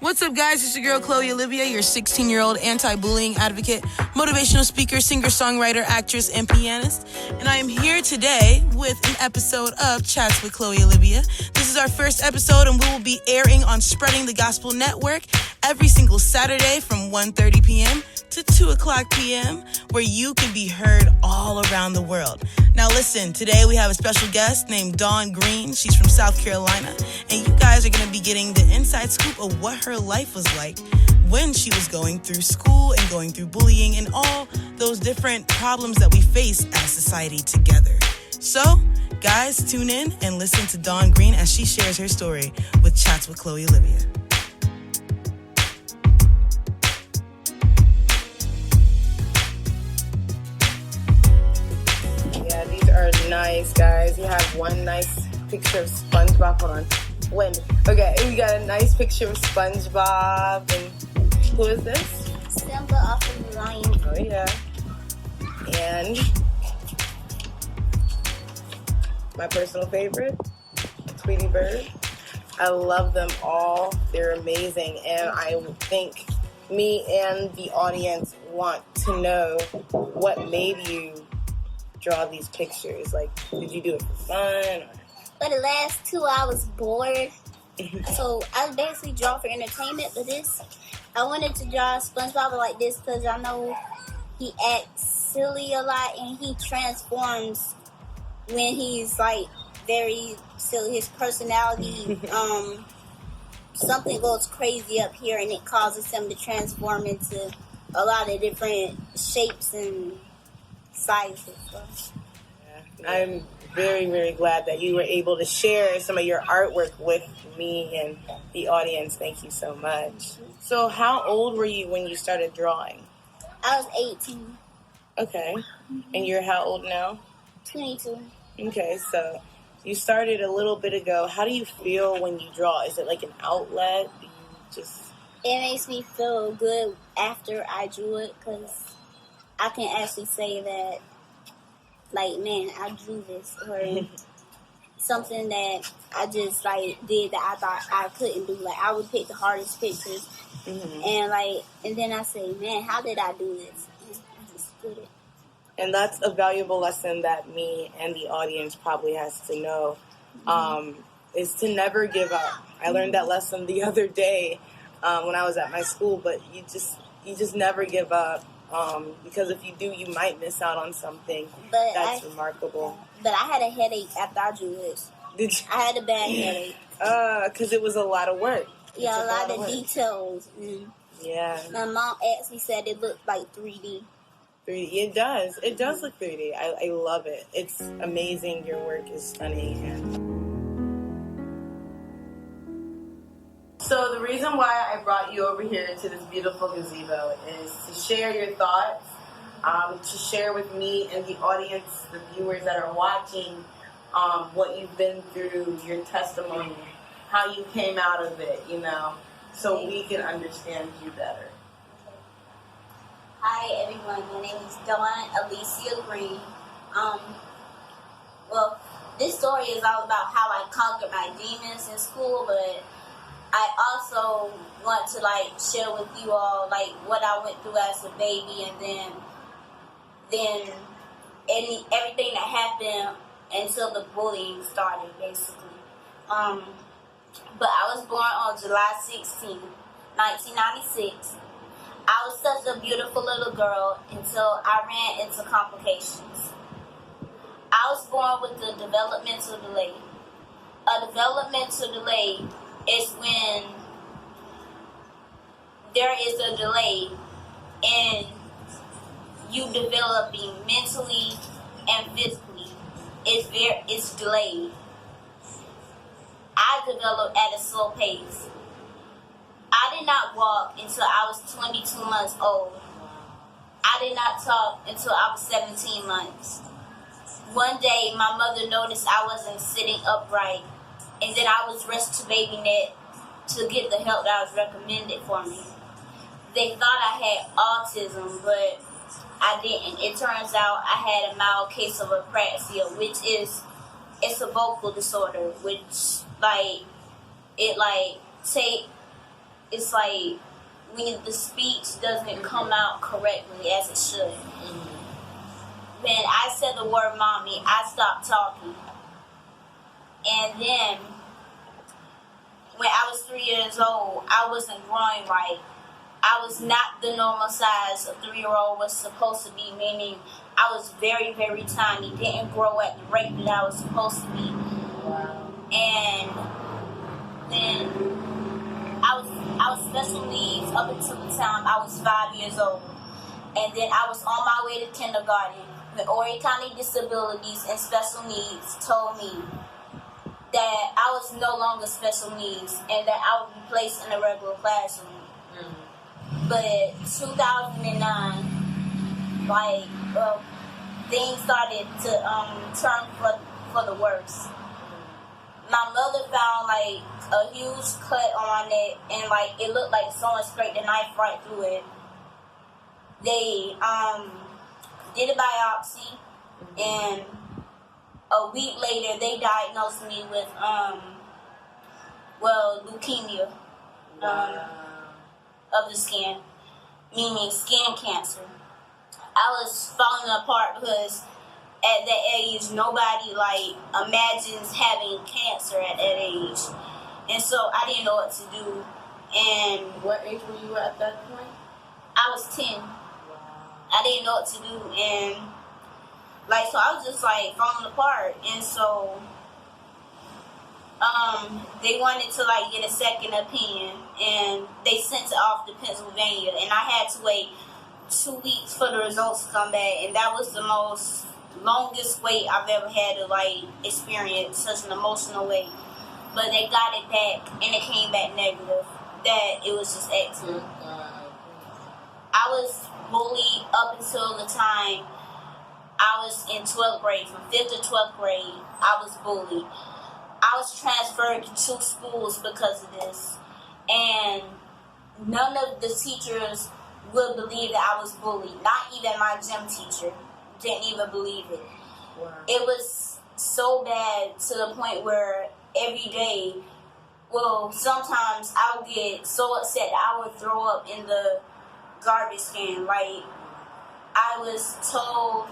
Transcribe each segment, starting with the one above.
What's up, guys? It's your girl, Chloe Olivia, your 16-year-old anti-bullying advocate, motivational speaker, singer-songwriter, actress, and pianist. And I am here today with an episode of Chats with Chloe Olivia. This is our first episode, and we will be airing on Spreading the Gospel Network every single Saturday from 1:30 p.m. to 2 o'clock p.m., where you can be heard all around the world. Now listen, today we have a special guest named Dawn Green. She's from South Carolina, and you guys are going to be getting the inside scoop of what her life was like when she was going through school and going through bullying and all those different problems that we face as society together. So, guys, tune in and listen to Dawn Green as she shares her story with Chats with Chloe Olivia. Yeah, these are nice, guys. You have one nice picture of SpongeBob on. Okay, we got a nice picture of SpongeBob. And who is this? Simba off of the Lion. Oh, yeah. And my personal favorite, Tweety Bird. I love them all. They're amazing. And I think me and the audience want to know what made you draw these pictures. Like, did you do it for fun? For the last 2 hours, bored. So I basically draw for entertainment. But I wanted to draw SpongeBob like this because I know he acts silly a lot and he transforms when he's like very silly. His personality, something goes crazy up here and it causes him to transform into a lot of different shapes and sizes. So. Yeah, I'm very, very glad that you were able to share some of your artwork with me and the audience. Thank you so much. So how old were you when you started drawing? I was 18. Okay. And you're how old now? 22. Okay, so you started a little bit ago. How do you feel when you draw? Is it like an outlet? Do you just... It makes me feel good after I drew it because I can actually say that, like, man, I drew this, or something that I just, like, did that I thought I couldn't do. Like, I would pick the hardest pictures, and then I say, man, how did I do this? And I just did it. And that's a valuable lesson that me and the audience probably has to know, is to never give up. I learned that lesson the other day when I was at my school, but you just never give up. Because if you do, you might miss out on something that's remarkable. But I had a headache after I drew this. Did you? I had a bad headache. Because it was a lot of work. Yeah, a lot of details. Yeah. My mom actually said it looked like 3D. 3D. It does. It does look 3D. I love it. It's amazing. Your work is stunning. So the reason why I brought you over here to this beautiful gazebo is to share your thoughts, to share with me and the audience, the viewers that are watching, what you've been through, your testimony, how you came out of it, so we can understand you better. Hi everyone, my name is Dawn Alicia Green. Well, this story is all about how I conquered my demons in school, but I also want to share with you all what I went through as a baby, and then everything that happened until the bullying started, basically. But I was born on July 16, 1996. I was such a beautiful little girl until I ran into complications. I was born with a developmental delay. A developmental delay is when there is a delay in you developing mentally and physically. It's delayed. I developed at a slow pace. I did not walk until I was 22 months old. I did not talk until I was 17 months. One day, my mother noticed I wasn't sitting upright, and then I was rushed to Baby Net to get the help that was recommended for me. They thought I had autism, but I didn't. It turns out I had a mild case of apraxia, which is, it's a vocal disorder, which it's like when the speech doesn't come out correctly as it should. When I said the word mommy, I stopped talking. And then when I was 3 years old, I wasn't growing right. I was not the normal size a 3-year-old was supposed to be, meaning I was very, very tiny, didn't grow at the rate that I was supposed to be. Wow. And then I was special needs up until the time I was 5 years old. And then I was on my way to kindergarten when Horry County Disabilities and Special Needs told me that I was no longer special needs and that I would be placed in a regular classroom. But 2009, things started to turn for the worse. My mother found a huge cut on my neck, and it looked like someone scraped a knife right through it. They did a biopsy, and a week later they diagnosed me with leukemia of the skin, meaning skin cancer. I was falling apart because at that age nobody imagines having cancer at that age, and so I didn't know what to do. And what age were you at that point? I was 10. I didn't know what to do, and so I was just falling apart, and so they wanted to get a second opinion, and they sent it off to Pennsylvania, and I had to wait 2 weeks for the results to come back, and that was the longest wait I've ever had to experience such an emotional wait. But they got it back, and it came back negative. That it was just excellent. I was bullied up until the time I was in 12th grade. From 5th to 12th grade, I was bullied. I was transferred to 2 schools because of this. And none of the teachers would believe that I was bullied. Not even my gym teacher didn't even believe it. Wow. It was so bad to the point where every day, sometimes I would get so upset that I would throw up in the garbage can. I was told,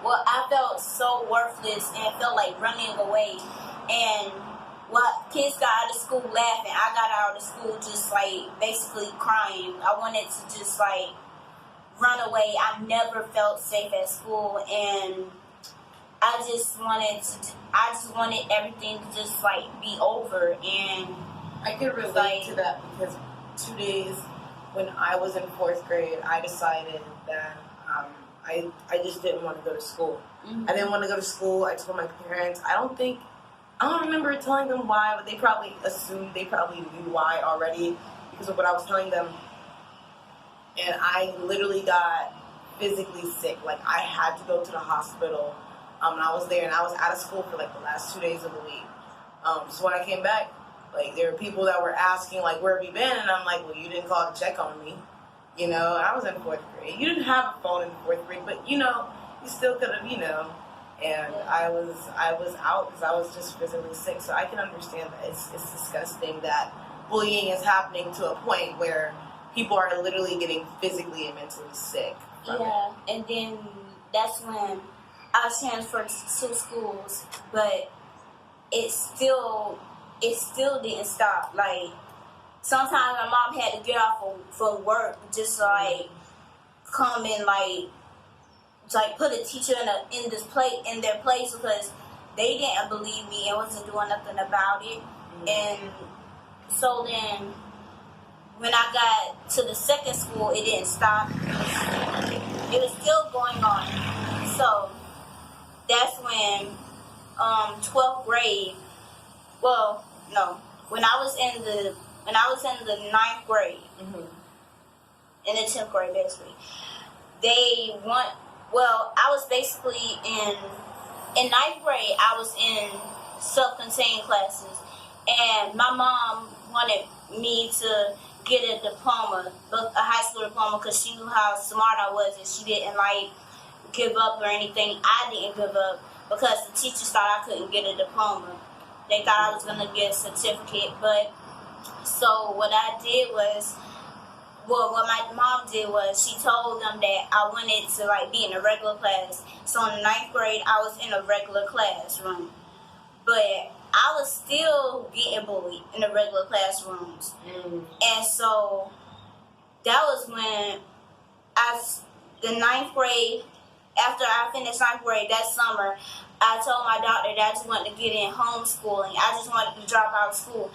I felt so worthless and felt like running away. And kids got out of school laughing. I got out of school just basically crying. I wanted to just run away. I never felt safe at school, and I just wanted everything to just be over. And I could relate to that because 2 days when I was in 4th grade, I decided that I just didn't want to go to school. Mm-hmm. I didn't want to go to school. I told my parents. I don't remember telling them why, but they probably assumed, they probably knew why already because of what I was telling them. And I literally got physically sick. I had to go to the hospital. And I was there, and I was out of school for the last 2 days of the week. So when I came back, there were people that were asking, where have you been? And I'm like, well, you didn't call to check on me. And I was in 4th grade. You didn't have a phone in 4th grade, but, you still could have, And I was out because I was just physically sick. So I can understand that it's disgusting that bullying is happening to a point where people are literally getting physically and mentally sick. Yeah, and then that's when I was transferred to 2 schools, but it still didn't stop. Sometimes my mom had to get off for work just to come and put a teacher in their place because they didn't believe me and wasn't doing nothing about it. Mm-hmm. And so then when I got to the second school, it didn't stop. It was still going on. So that's when 12th grade. When I was in the 9th grade, mm-hmm. in the 10th grade basically, I was basically in 9th grade, I was in self-contained classes, and my mom wanted me to get a diploma, a high school diploma, because she knew how smart I was, and she didn't give up or anything. I didn't give up because the teachers thought I couldn't get a diploma. They thought I was going to get a certificate, but So what I did was, well, what my mom did was she told them that I wanted to like be in a regular class. So in the 9th grade, I was in a regular classroom, but I was still getting bullied in the regular classrooms. And so that was when the 9th grade, after I finished 9th grade that summer, I told my doctor that I just wanted to get in homeschooling. I just wanted to drop out of school.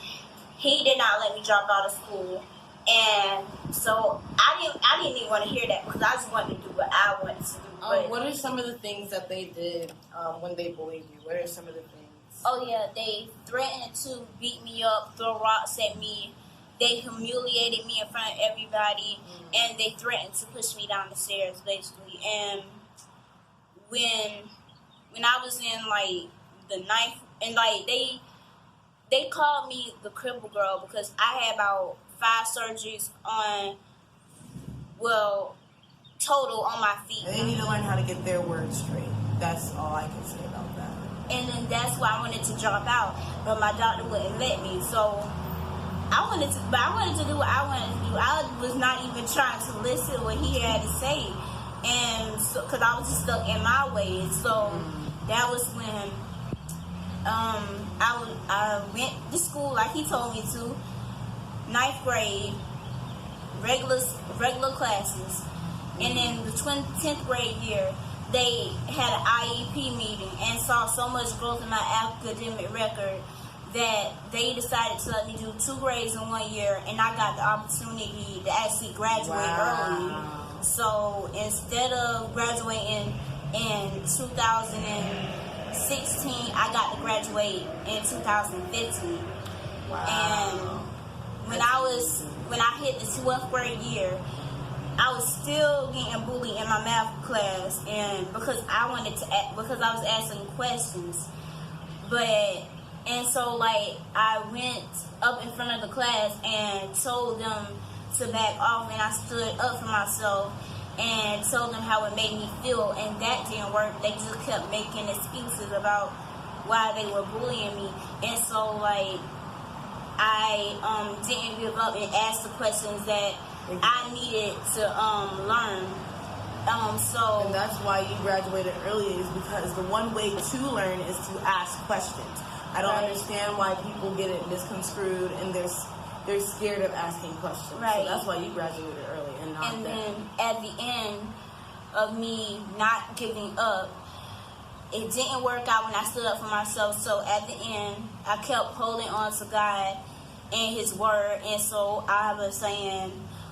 He did not let me drop out of school. And so I didn't even want to hear that because I just wanted to do what I wanted to do. What are some of the things that they did when they bullied you? What are some of the things? Oh yeah, they threatened to beat me up, throw rocks at me. They humiliated me in front of everybody, and they threatened to push me down the stairs, basically. And when I was in like the 9th, and like they called me the cripple girl because I had about 5 surgeries total on my feet. They need to learn how to get their words straight. That's all I can say about that. And then that's why I wanted to drop out, but my doctor wouldn't let me. So I wanted to do what I wanted to do. I was not even trying to listen what he had to say, and so because I was just stuck in my ways. So that was when I went to school like he told me to. 9th grade, regular classes, and then the 10th grade year, they had an IEP meeting and saw so much growth in my academic record that they decided to let me do 2 grades in 1 year, and I got the opportunity to actually graduate early. So instead of graduating in 2016, I got to graduate in 2015. And when I hit the 12th grade year, I was still getting bullied in my math class, and because I was asking questions, and so like I went up in front of the class and told them to back off, and I stood up for myself and told them how it made me feel, and that didn't work. They just kept making excuses about why they were bullying me, and so like I didn't give up and asked the questions that I needed to learn. And that's why you graduated early, is because the one way to learn is to ask questions. I don't understand why people get it misconstrued and they're scared of asking questions. Right. So that's why you graduated early and not then at the end of me not giving up, it didn't work out when I stood up for myself. So at the end, I kept holding on to God and His Word, and so I was saying,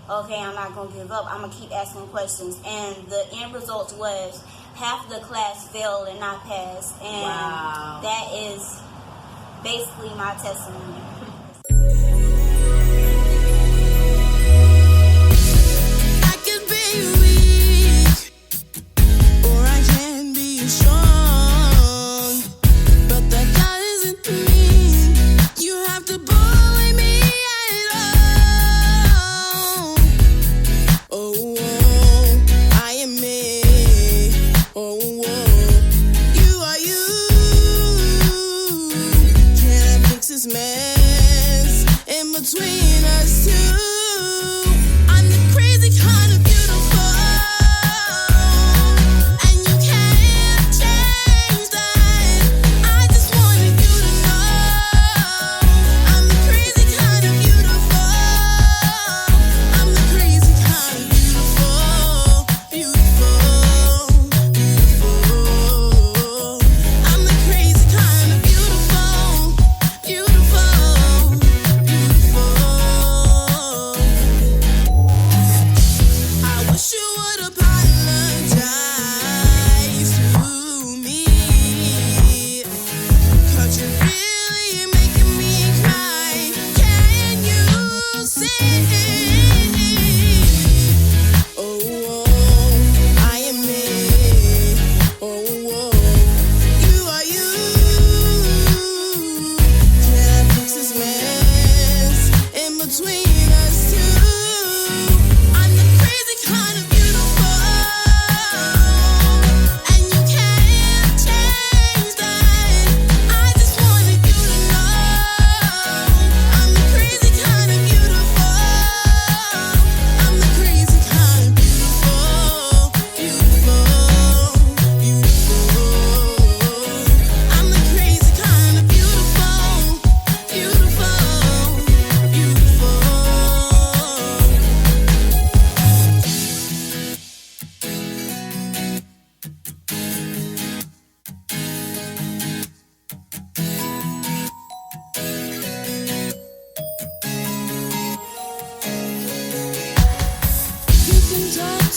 okay, I'm not going to give up. I'm going to keep asking questions. And the end result was half the class failed and I passed. And that is basically my testimony. I could be weak, or I can be strong, but that doesn't mean you have to bully me at all. Oh, I am me. Oh, you are you. Can I fix this mess in between us two? I'm the crazy kind of beautiful, and you can't change that. I just wanted you to know I'm the crazy kind of beautiful. I'm the crazy kind of beautiful, beautiful, beautiful. I'm the crazy kind of beautiful, beautiful, beautiful. I wish you would apologize to me, 'cause you're really making me cry. Can you see? Oh, I am me. Oh, you are you. Can I fix this mess in between us two? I'm the crazy kind of beautiful, and you can't change that. I just wanted you to know I'm the crazy kind of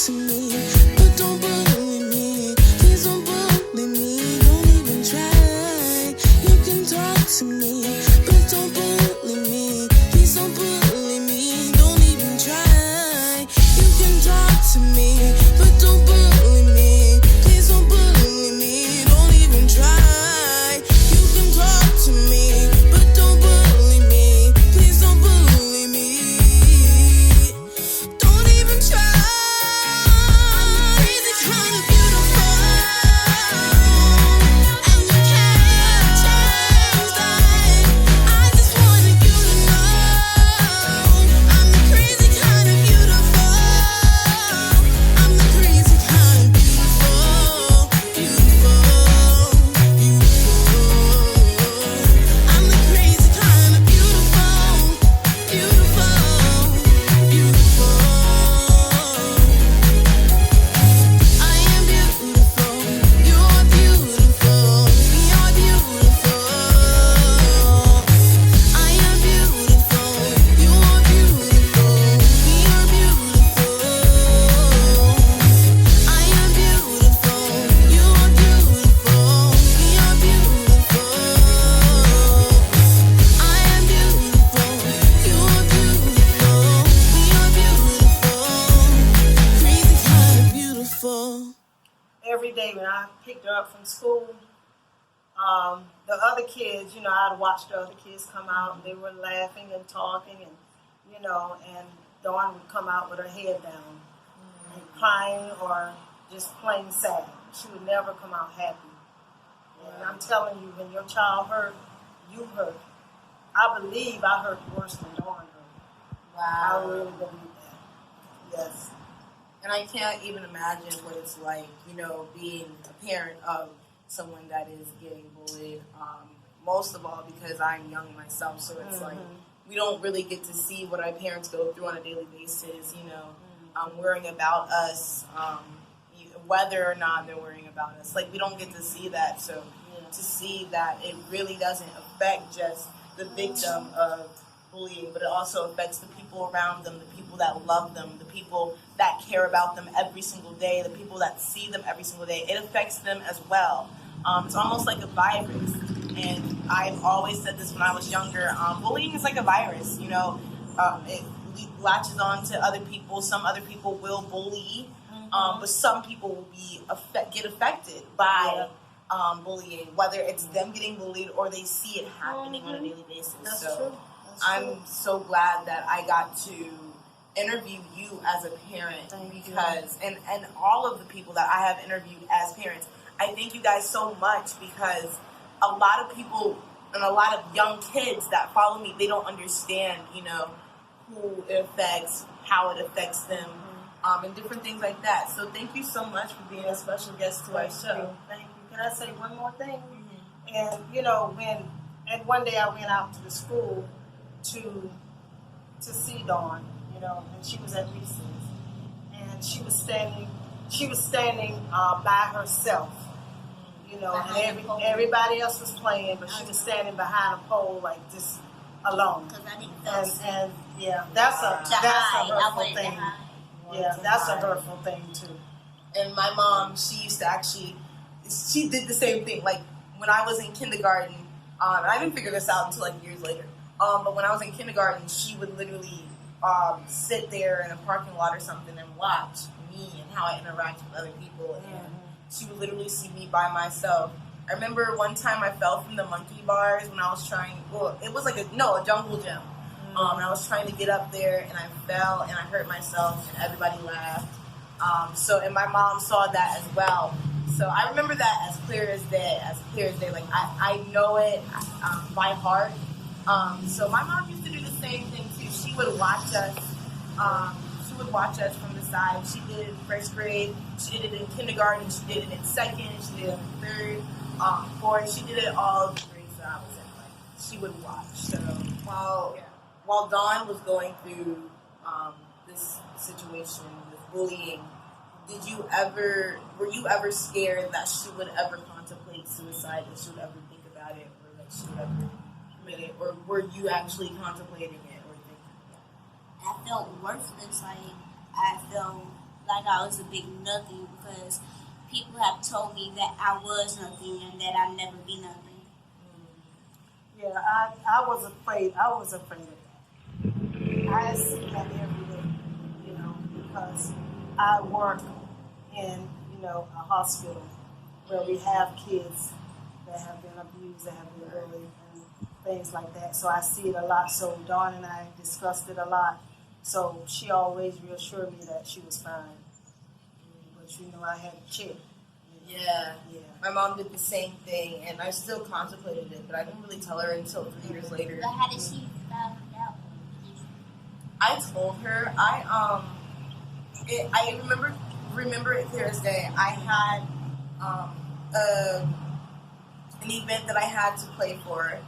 to me, but don't bully me. Please don't bully me. Don't even try. You can talk to me, but don't bully me. Please don't bully me. Don't even try. You can talk to me, but don't bully me. Please don't bully me. Don't even try. You can talk to me, but don't bully me. Please don't bully me. Don't even try. I'm crazy kind of beautiful, and you can't change that. I just wanted you to know I'm the crazy kind of beautiful. I'm the crazy kind of beautiful, beautiful, beautiful. I'm the crazy kind of beautiful, beautiful, beautiful. I am beautiful, you're beautiful, we are beautiful. I am beautiful, you are beautiful, we are beautiful. I am beautiful, you are beautiful, we are beautiful. I am beautiful, you are beautiful, we are beautiful. Crazy kind of beautiful. Every day when I picked her up from school, the other kids, I'd watch the other kids come out and they were laughing and talking and Dawn would come out with her head down and crying or just plain sad. She would never come out happy. And I'm telling you, when your child hurt, you hurt. I believe I hurt worse than Dawn hurt. I really believe that. Yes. And I can't even imagine what it's like, being a parent of someone that is getting bullied. Most of all because I'm young myself, so it's like we don't really get to see what our parents go through on a daily basis, worrying about us, whether or not they're worrying about us. Like, we don't get to see that, so to see that it really doesn't affect just the victim of bullying, but it also affects the people around them, the people that love them, the people that care about them every single day, the people that see them every single day. It affects them as well. It's almost like a virus. And I've always said this when I was younger. Bullying is like a virus. It latches on to other people. Some other people will bully, but some people will get affected by bullying, whether it's them getting bullied or they see it happening on a daily basis. That's so true. I'm so glad that I got to interview you as a parent. Because and all of the people that I have interviewed as parents, I thank you guys so much, because a lot of people and a lot of young kids that follow me, they don't understand, who it affects, how it affects them, and different things like that. So thank you so much for being a special guest to our show. Thank you. Can I say one more thing? And and one day I went out to the school to see Dawn, and she was at recess, and she was standing by herself, and everybody else was playing, but she was standing behind a pole like just alone. And that's a hurtful thing. Yeah, that's a hurtful thing too. And my mom, she did the same thing. Like, when I was in kindergarten, and I didn't figure this out until like years later. But when I was in kindergarten, she would literally sit there in a parking lot or something and watch me and how I interact with other people. And she would literally see me by myself. I remember one time I fell from the monkey bars when I was it was like a jungle gym. And I was trying to get up there, and I fell and I hurt myself, and everybody laughed. And my mom saw that as well. So I remember that as clear as day. Like, I know it by heart. So my mom used to do the same thing too. She would watch us. She would watch us from the side. She did it in first grade. She did it in kindergarten. She did it in second. She did it in third, fourth. She did it all the grades that I was in. Like, she would watch. So while Dawn was going through this situation with bullying, were you ever scared that she would ever contemplate suicide, that she would ever think about it, or that she would ever commit it, or were you actually contemplating it or thinking about it? I felt worthless. Like, I felt like I was a big nothing, because people have told me that I was nothing and that I'd never be nothing. Yeah, I was afraid. I was afraid of that. I see that every day, because I work in, a hospital where we have kids that have been abused, that have been bullied, and things like that. So I see it a lot. So Dawn and I discussed it a lot. So she always reassured me that she was fine. But I had to check. Yeah. My mom did the same thing, and I still contemplated it, but I didn't really tell her until 3 years later. But how did she find out? I told her. I remember it clear as day. I had an event that I had to play for,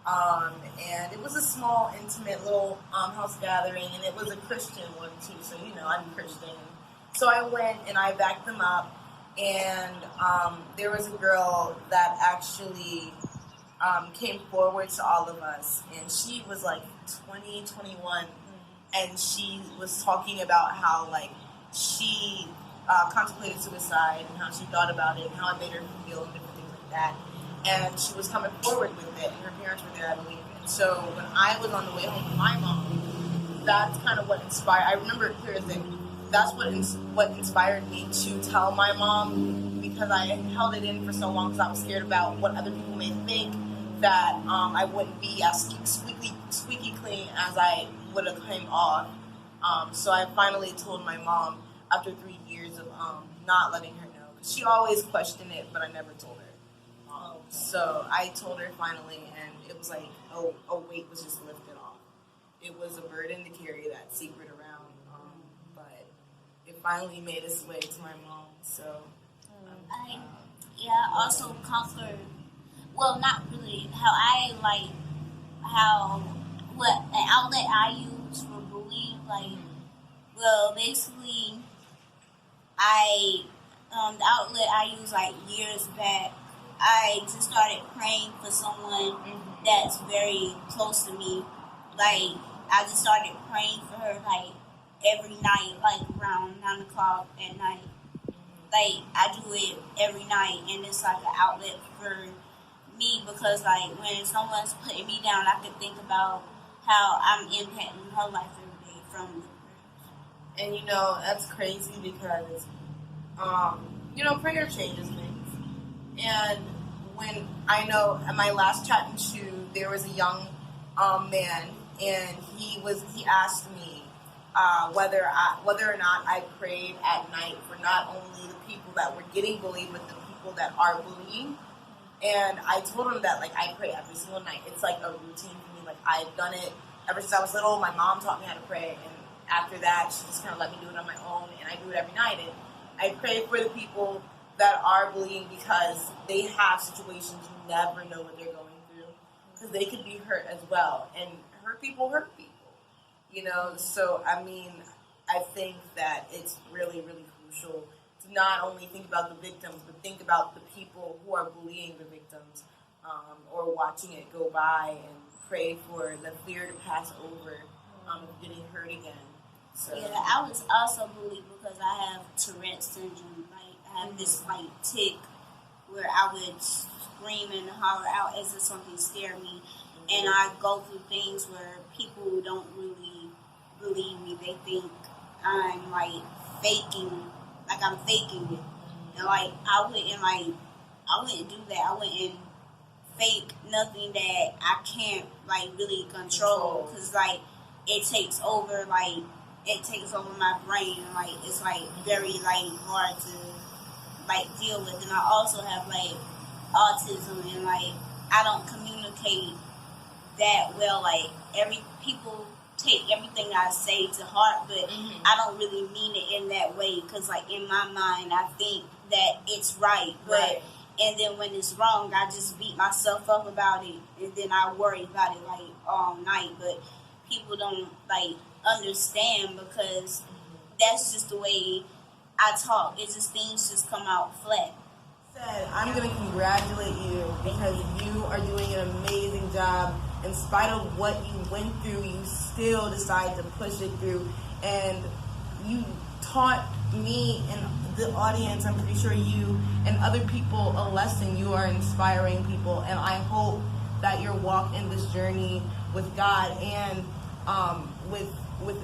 and it was a small, intimate little house gathering, and it was a Christian one too. So I'm Christian. So I went and I backed them up, and there was a girl that actually came forward to all of us, and she was like 20, 21, and she was talking about how she contemplated suicide and how she thought about it and how it made her feel and different things like that. And she was coming forward with it, and her parents were there, I believe. And so when I was on the way home with my mom, that's kind of what inspired. I remember it clear as day. That's what inspired me to tell my mom, because I had held it in for so long because I was scared about what other people may think, that I wouldn't be as squeaky clean as I would have came off. So I finally told my mom after 3 years of not letting her know. She always questioned it, but I never told her. So I told her finally, and it was like, a weight was just lifted off. It was a burden to carry that secret around, but it finally made its way to my mom. So I also conquered, well, not really, what an outlet I use for bullying, basically, the outlet I used years back, I just started praying for someone that's very close to me. I just started praying for her every night, around 9 o'clock at night. I do it every night, and it's an outlet for me, because when someone's putting me down, I can think about how I'm impacting her life every day from the prayers. And that's crazy because prayer changes things. And when I know at my last chat in Chew, there was a young man, and he asked me whether or not I prayed at night for not only the people that were getting bullied, but the people that are bullying. And I told him that I pray every single night. It's a routine for me. I've done it ever since I was little. My mom taught me how to pray, and after that, she just kind of let me do it on my own, and I do it every night. And I pray for the people that are bullying, because they have situations you never know what they're going through, because they could be hurt as well, and hurt people. So I think that it's really, really crucial to not only think about the victims, but think about the people who are bullying the victims, or watching it go by, and pray for the fear to pass over of getting hurt again. So. Yeah, I was also bullied because I have Tourette's syndrome. I have this tick where I would scream and holler out as if something scared me, and I go through things where people don't really believe me. They think I'm faking, I'm faking it, and I wouldn't do that. I wouldn't fake nothing that I can't really control, because it takes over my brain. It's very hard to deal with. And I also have autism, and I don't communicate that well. People take everything I say to heart, but I don't really mean it in that way, because in my mind I think that it's right, but and then when it's wrong, I just beat myself up about it, and then I worry about it all night. But people don't understand, because that's just the way I talk. It's just things just come out flat. I'm going to congratulate you, because you are doing an amazing job. In spite of what you went through, you still decided to push it through. And you taught me and the audience, I'm pretty sure you and other people, a lesson. You are inspiring people, and I hope that your walk in this journey with God and with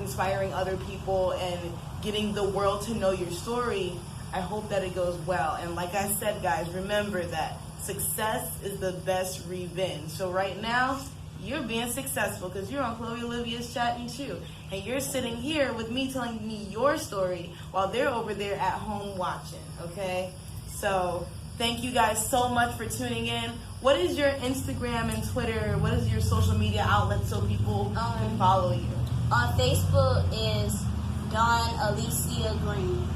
inspiring other people and getting the world to know your story, I hope that it goes well. And like I said, guys, remember that success is the best revenge. So right now, you're being successful because you're on Chloe Olivia's Chatting Too. And you're sitting here with me telling me your story while they're over there at home watching, okay? So thank you guys so much for tuning in. What is your Instagram and Twitter? What is your social media outlet so people can follow you? On Facebook is Dawn Alicia Green.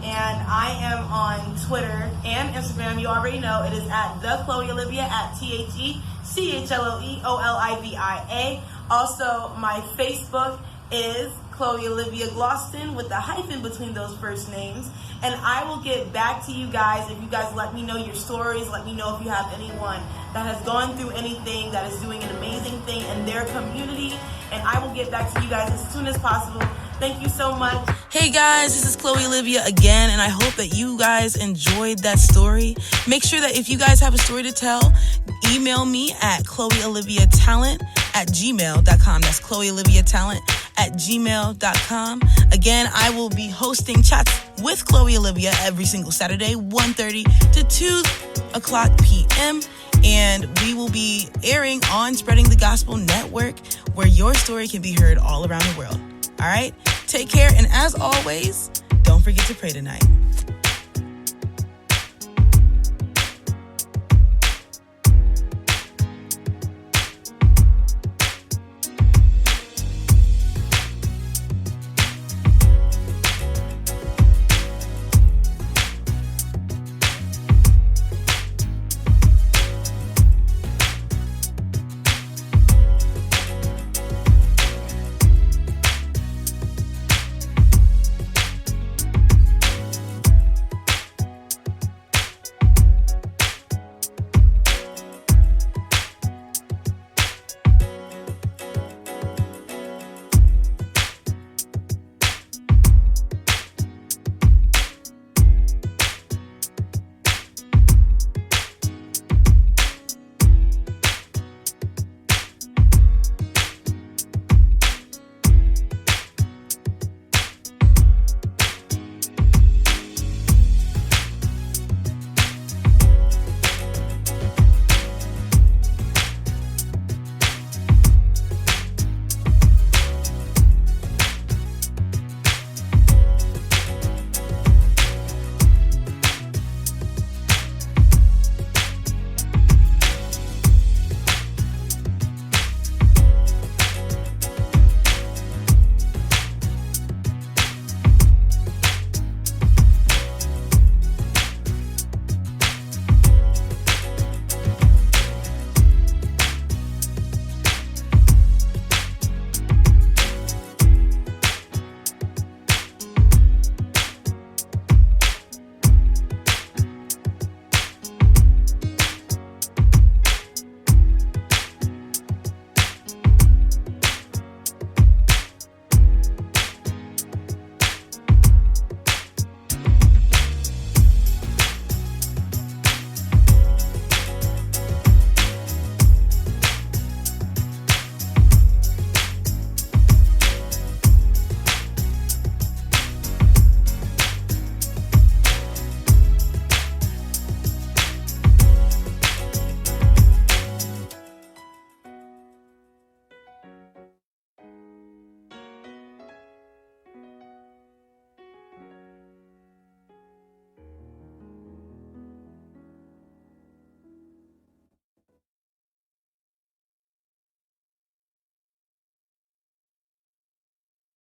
And I am on Twitter and Instagram. You already know it is at the Chloe Olivia, at TheChloeOlivia. Also, my Facebook is Chloe Olivia Gloston with the hyphen between those first names. And I will get back to you guys if you guys let me know your stories. Let me know if you have anyone that has gone through anything, that is doing an amazing thing in their community. And I will get back to you guys as soon as possible. Thank you so much. Hey guys, this is Chloe Olivia again, and I hope that you guys enjoyed that story. Make sure that if you guys have a story to tell, email me at chloeoliviatalent@gmail.com. That's chloeoliviatalent@gmail.com. Again, I will be hosting Chats with Chloe Olivia every single Saturday, 1:30 to 2 o'clock p.m. And we will be airing on Spreading the Gospel Network, where your story can be heard all around the world. All right? Take care, and as always, don't forget to pray tonight.